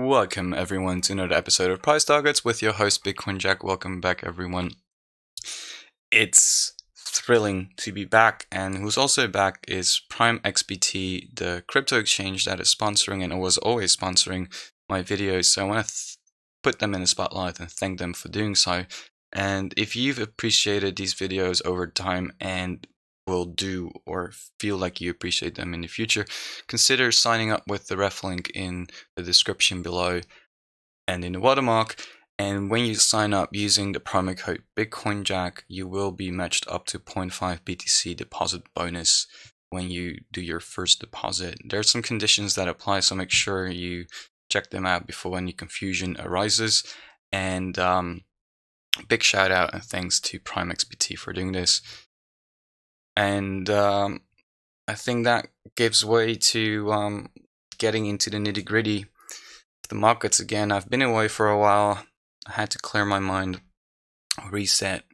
Welcome everyone to another episode of Price Targets with your host Bitcoin Jack. Welcome back everyone. It's thrilling to be back, and who's also back is Prime XBT, the crypto exchange that is sponsoring and was always sponsoring my videos. So I want to put them in the spotlight and thank them for doing so. And if you've appreciated these videos over time and will do or feel like you appreciate them in the future, consider signing up with the ref link in the description below and in the watermark. And when you sign up using the promo code BitcoinJack, you will be matched up to 0.5 BTC deposit bonus when you do your first deposit. There are some conditions that apply, so make sure you check them out before any confusion arises. And big shout out and thanks to Prime XBT for doing this. And I think that gives way to getting into the nitty gritty of the markets again. I've been away for a while. I had to clear my mind, reset.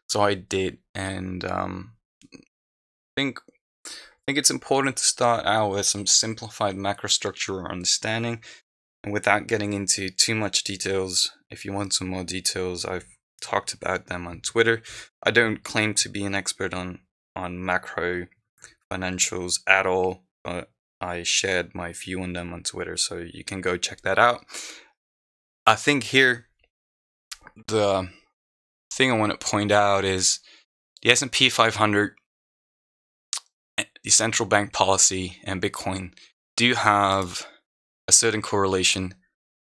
So I did, and I think it's important to start out with some simplified macro structure or understanding. And without getting into too much details, if you want some more details, I've talked about them on Twitter. I don't claim to be an expert on macro financials at all, but I shared my view on them on Twitter, so you can go check that out. I think here the thing I want to point out is the S&P 500, the central bank policy, and Bitcoin do have a certain correlation.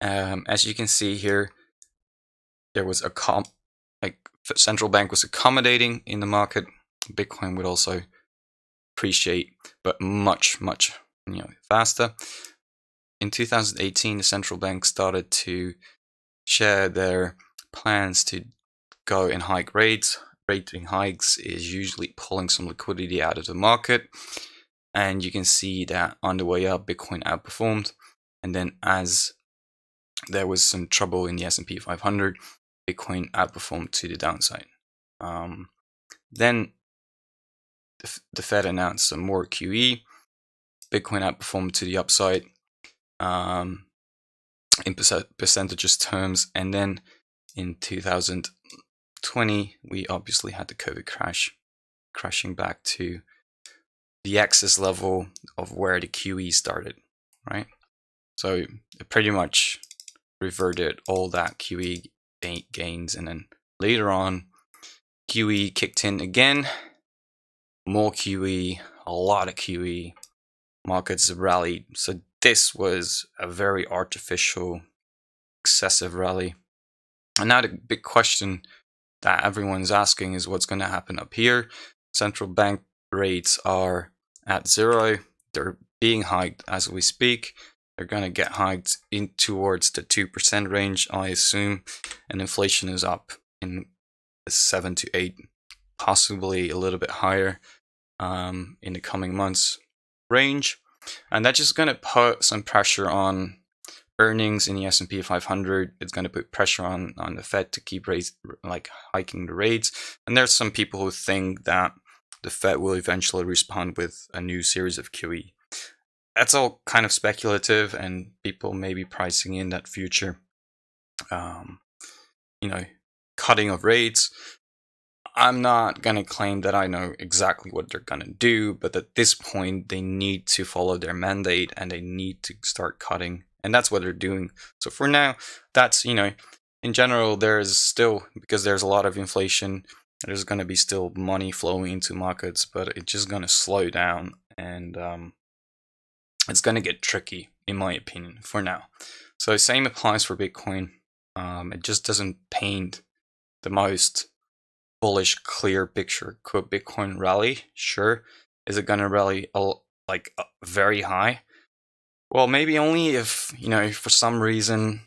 As you can see here, there was central bank was accommodating in the market. Bitcoin would also appreciate, but much faster. In 2018, the central bank started to share their plans to go and hike rates. Rating hikes is usually pulling some liquidity out of the market, and you can see that on the way up, Bitcoin outperformed. And then as there was some trouble in the S&P 500, Bitcoin outperformed to the downside. Then the Fed announced some more QE. Bitcoin outperformed to the upside in percentages terms. And then in 2020, we obviously had the COVID crash, crashing back to the excess level of where the QE started, right? So it pretty much reverted all that QE gains, and then later on, QE kicked in again. More QE, a lot of QE, markets rallied. So this was a very artificial, excessive rally. And now the big question that everyone's asking is what's going to happen up here. Central bank rates are at zero. They're being hiked as we speak. They're going to get hiked in towards the 2% range, I assume. And inflation is up in the 7 to 8, possibly a little bit higher in the coming months range. And that's just going to put some pressure on earnings in the S&P 500. It's going to put pressure on the Fed to keep hiking the rates. And there's some people who think that the Fed will eventually respond with a new series of QE. That's all kind of speculative, and people may be pricing in that future, cutting of rates. I'm not going to claim that I know exactly what they're going to do, but at this point, they need to follow their mandate and they need to start cutting. And that's what they're doing. So for now, that's, in general, there's still, because there's a lot of inflation, there's going to be still money flowing into markets, but it's just going to slow down. And it's going to get tricky, in my opinion, for now. So same applies for Bitcoin. It just doesn't paint the most bullish, clear picture. Could Bitcoin rally? Sure. Is it going to rally very high? Well, maybe only if, for some reason,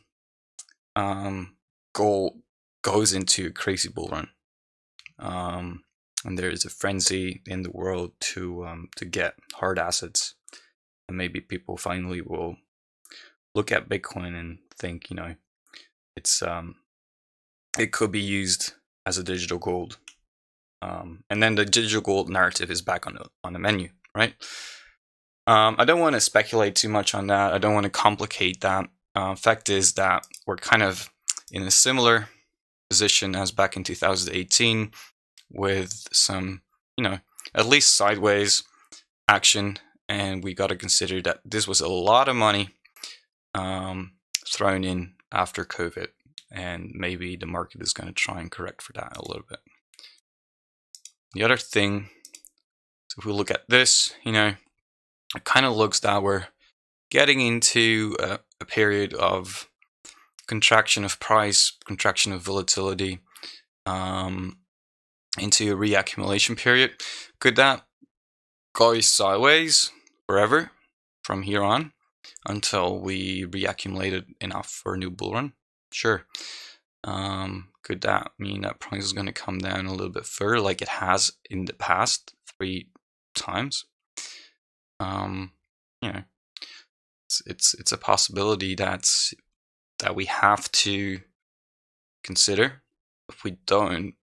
gold goes into a crazy bull run. And there is a frenzy in the world to get hard assets. And maybe people finally will look at Bitcoin and think, it could be used as a digital gold, and then the digital gold narrative is back on the menu, right? I don't want to speculate too much on that. I don't want to complicate that. Fact is that we're kind of in a similar position as back in 2018 with some, at least sideways action. And we got to consider that this was a lot of money thrown in after COVID. And maybe the market is going to try and correct for that a little bit. The other thing, so if we look at this, it kind of looks that we're getting into a period of contraction of price, contraction of volatility, into a reaccumulation period. Could that go sideways forever from here on until we reaccumulated enough for a new bull run? Sure. Could that mean that price is going to come down a little bit further like it has in the past 3 times? It's a possibility that we have to consider. If we don't,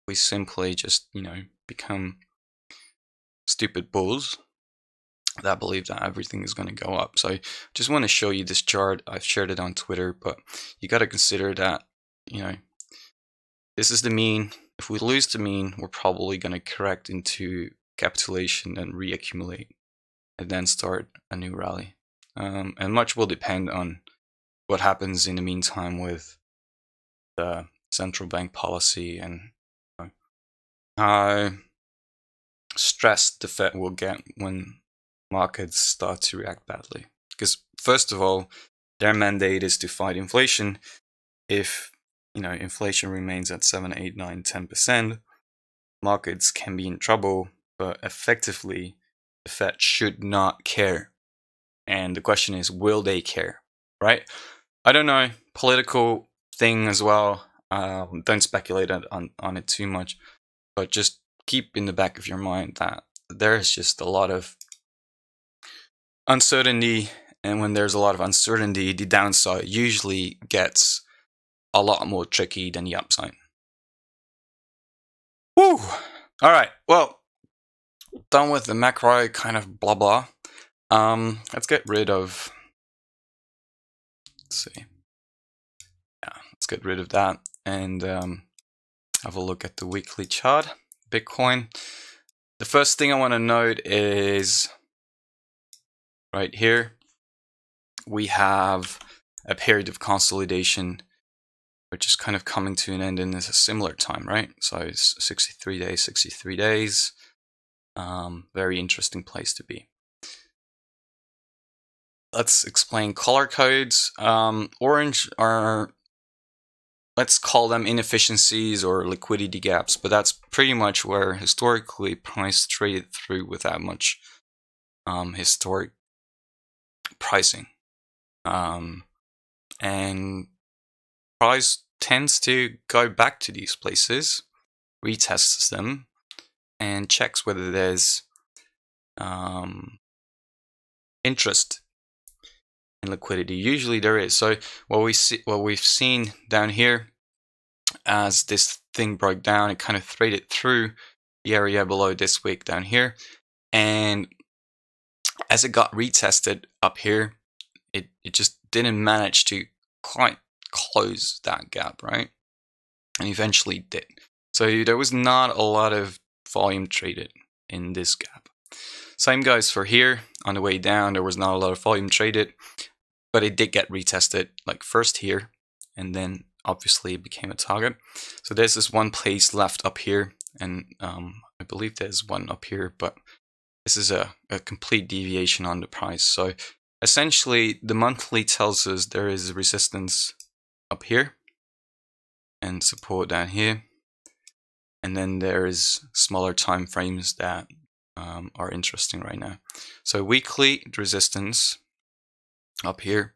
we simply just become stupid bulls that believe that everything is going to go up. So I just want to show you this chart. I've shared it on Twitter, but you got to consider that this is the mean. If we lose the mean, we're probably going to correct into capitulation and reaccumulate and then start a new rally. And much will depend on what happens in the meantime with the central bank policy and how stressed the Fed will get when markets start to react badly. Because first of all, their mandate is to fight inflation. If inflation remains at 7, 8, 9, 10%, markets can be in trouble, but effectively the Fed should not care. And the question is, will they care, right? I don't know, political thing as well. Don't speculate on it too much, but just keep in the back of your mind that there's just a lot of uncertainty, and when there's a lot of uncertainty, the downside usually gets a lot more tricky than the upside. Woo! All right, well, done with the macro kind of blah blah. Let's get rid of, let's see. Yeah, let's get rid of that and have a look at the weekly chart. Bitcoin. The first thing I want to note is right here, we have a period of consolidation, which is kind of coming to an end in a similar time, right? So it's 63 days. Very interesting place to be. Let's explain color codes. Orange are, let's call them inefficiencies or liquidity gaps, but that's pretty much where historically price traded through without much historic pricing. And price tends to go back to these places, retests them, and checks whether there's interest in liquidity. Usually there is. So what we've seen down here, as this thing broke down, it kind of threaded through the area below this wick down here, and as it got retested up here, it just didn't manage to quite close that gap, right? And eventually did. So there was not a lot of volume traded in this gap. Same goes for here. On the way down, there was not a lot of volume traded, but it did get retested, like first here, and then obviously it became a target. So there's this one place left up here, and I believe there's one up here, but this is a complete deviation on the price. So essentially, the monthly tells us there is resistance up here and support down here, and then there is smaller time frames that are interesting right now. So weekly resistance up here,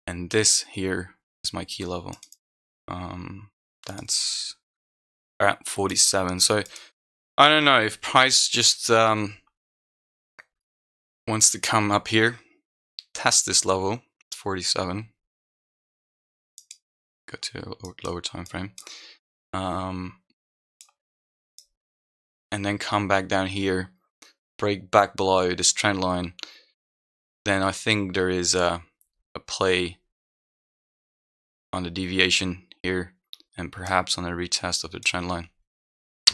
and this here is my key level. That's at 47. So I don't know if price just wants to come up here, test this level, 47. Go to a lower time frame, and then come back down here, break back below this trend line. Then I think there is a play on the deviation here, and perhaps on a retest of the trend line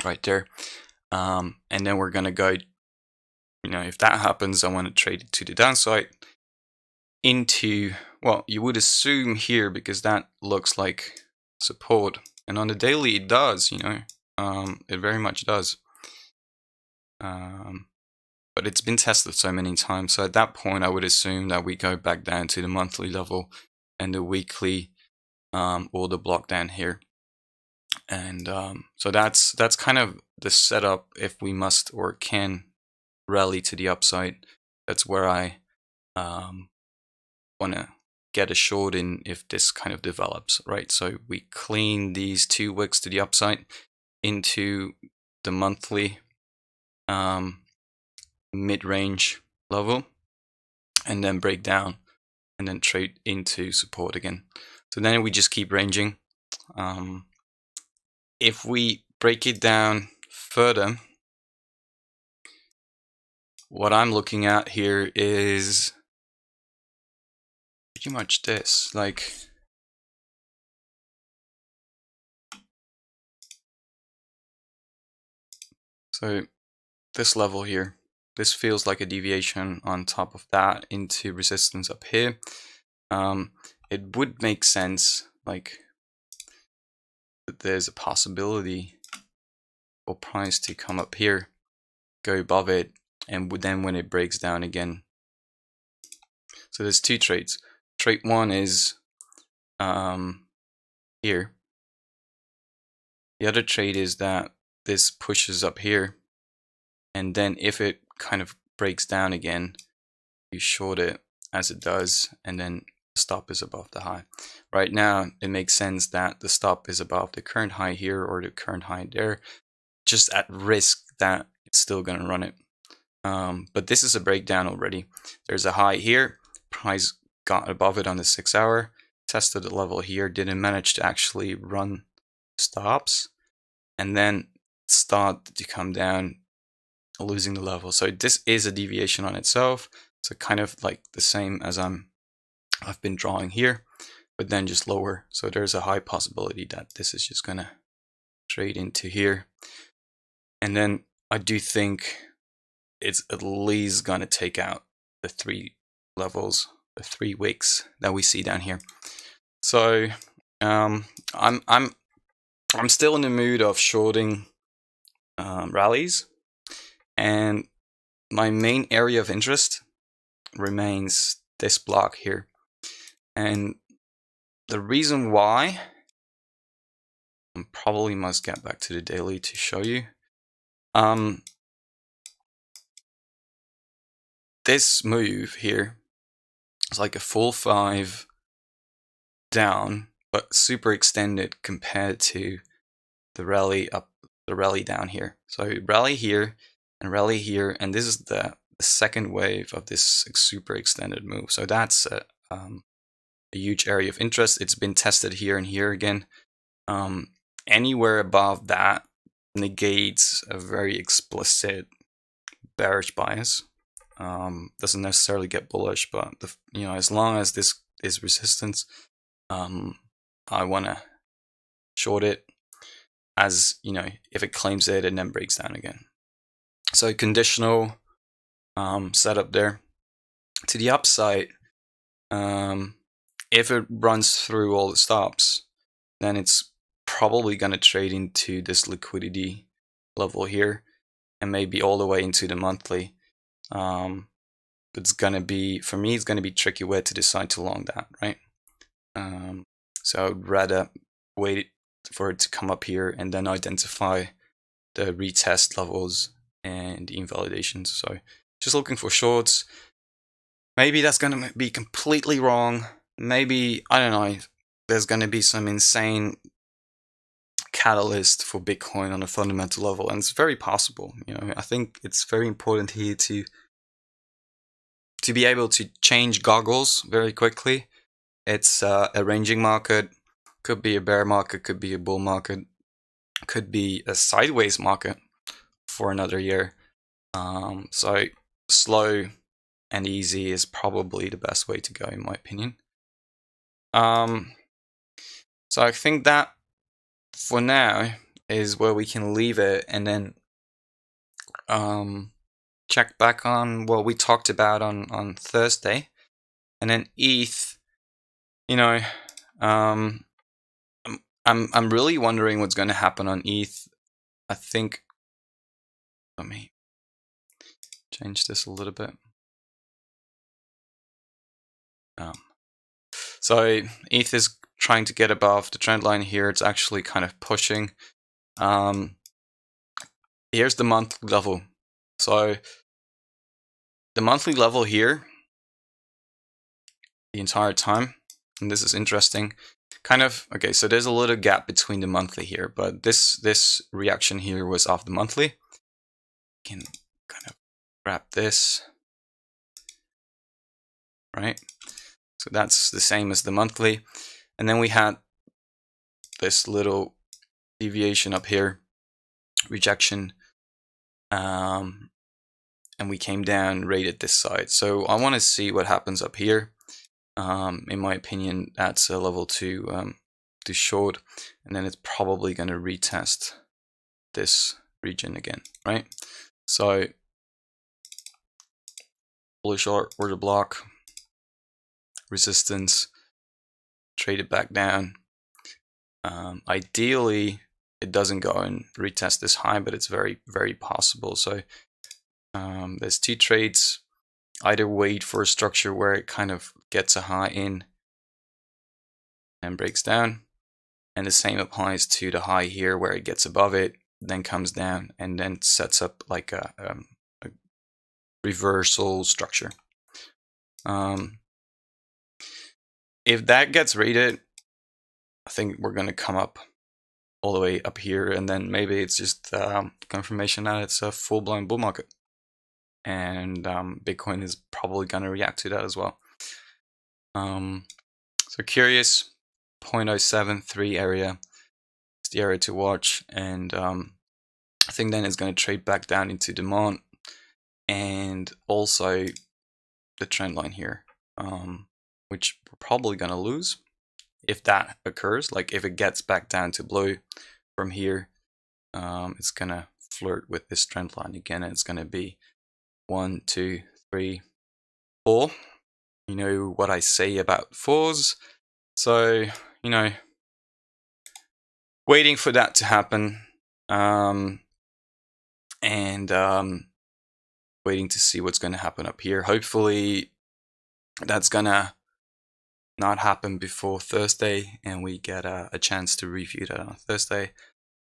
right there. And then we're gonna go, if that happens, I want to trade it to the downside into, well, you would assume here, because that looks like support, and on the daily it does, it very much does. But it's been tested so many times, so at that point I would assume that we go back down to the monthly level and the weekly order block down here. And so that's kind of the setup if we must or can rally to the upside. That's where I want to get a short in if this kind of develops, right? So we clean these 2 wicks to the upside into the monthly mid-range level, and then break down and then trade into support again. So then we just keep ranging. If we break it down further, what I'm looking at here is pretty much this, like so this level here, this feels like a deviation on top of that into resistance up here. It would make sense, like, that there's a possibility for price to come up here, go above it, and then when it breaks down again. So there's 2 trades. Trade 1 is here. The other trade is that this pushes up here, and then if it kind of breaks down again, you short it as it does, and then the stop is above the high. Right now it makes sense that the stop is above the current high here or the current high there, just at risk that it's still going to run it. But this is a breakdown already. There's a high here, price got above it on the 6 hour, tested the level here, didn't manage to actually run stops, and then start to come down, losing the level. So this is a deviation on itself. So kind of like the same as I've been drawing here, but then just lower. So there's a high possibility that this is just gonna trade into here. And then I do think it's at least gonna take out the 3 levels, the 3 wicks that we see down here. So I'm still in the mood of shorting rallies, and my main area of interest remains this block here. And the reason why, I probably must get back to the daily to show you. This move here is like a full 5 down, but super extended compared to the rally up, the rally down here. So rally here, and this is the second wave of this super extended move. So that's a huge area of interest. It's been tested here and here again. Anywhere above that negates a very explicit bearish bias. Doesn't necessarily get bullish, but as long as this is resistance, I want to short it, as if it claims it and then breaks down again. So conditional setup there to the upside. If it runs through all the stops, then it's probably going to trade into this liquidity level here, and maybe all the way into the monthly. But it's going to be, for me, it's going to be tricky where to decide to long that, right? So I would rather wait for it to come up here and then identify the retest levels and the invalidations. So just looking for shorts. Maybe that's going to be completely wrong. Maybe, I don't know, there's going to be some insane catalyst for Bitcoin on a fundamental level, and it's very possible. I think it's very important here to be able to change goggles very quickly. It's a ranging market, could be a bear market, could be a bull market, could be a sideways market for another year. So slow and easy is probably the best way to go, in my opinion. So I think that for now is where we can leave it, and then check back on what we talked about on Thursday. And then ETH, you know, I'm really wondering what's going to happen on ETH. I think, let me change this a little bit. So ETH is trying to get above the trend line here. It's actually kind of pushing. Here's the monthly level. So the monthly level here, the entire time, and this is interesting. Kind of, okay, so there's a little gap between the monthly here, but this reaction here was off the monthly. Can kind of grab this, right? So that's the same as the monthly. And then we had this little deviation up here, rejection, and we came down, rated this side. So I want to see what happens up here. In my opinion, that's a level to short, and then it's probably going to retest this region again, right? So bullish order block, resistance, trade it back down. Ideally, it doesn't go and retest this high, but it's very, very possible. So there's two trades. Either wait for a structure where it kind of gets a high in and breaks down, and the same applies to the high here where it gets above it, then comes down, and then sets up like a reversal structure. If that gets rated, I think we're going to come up all the way up here, and then maybe it's just confirmation that it's a full-blown bull market, and Bitcoin is probably going to react to that as well. So curious, 0.073 area is the area to watch, and I think then it's going to trade back down into demand, and also the trend line here, which we're probably going to lose if that occurs. Like if it gets back down to blue from here, it's going to flirt with this trend line again, and it's going to be 1, 2, 3, 4. You know what I say about fours. So, you know, waiting for that to happen, and waiting to see what's going to happen up here. Hopefully that's gonna not happen before Thursday, and we get a chance to review that on Thursday. I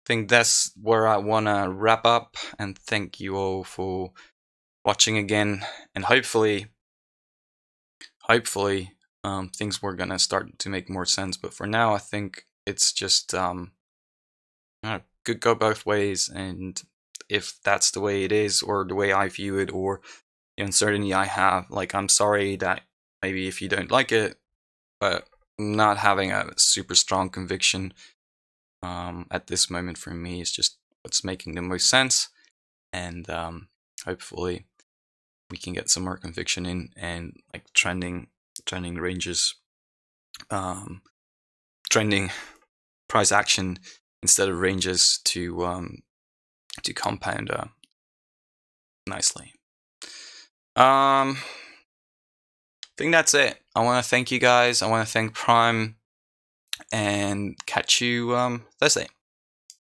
think that's where I want to wrap up, and thank you all for watching again, and hopefully things were gonna start to make more sense. But for now, I think it's just could go both ways, and if that's the way it is, or the way I view it, or the uncertainty I have, like, I'm sorry that maybe if you don't like it, but not having a super strong conviction at this moment for me is just what's making the most sense, and hopefully we can get some more conviction in, and like trending ranges, trending price action instead of ranges to compound nicely. I think that's it. I want to thank you guys. I want to thank Prime, and catch you Thursday.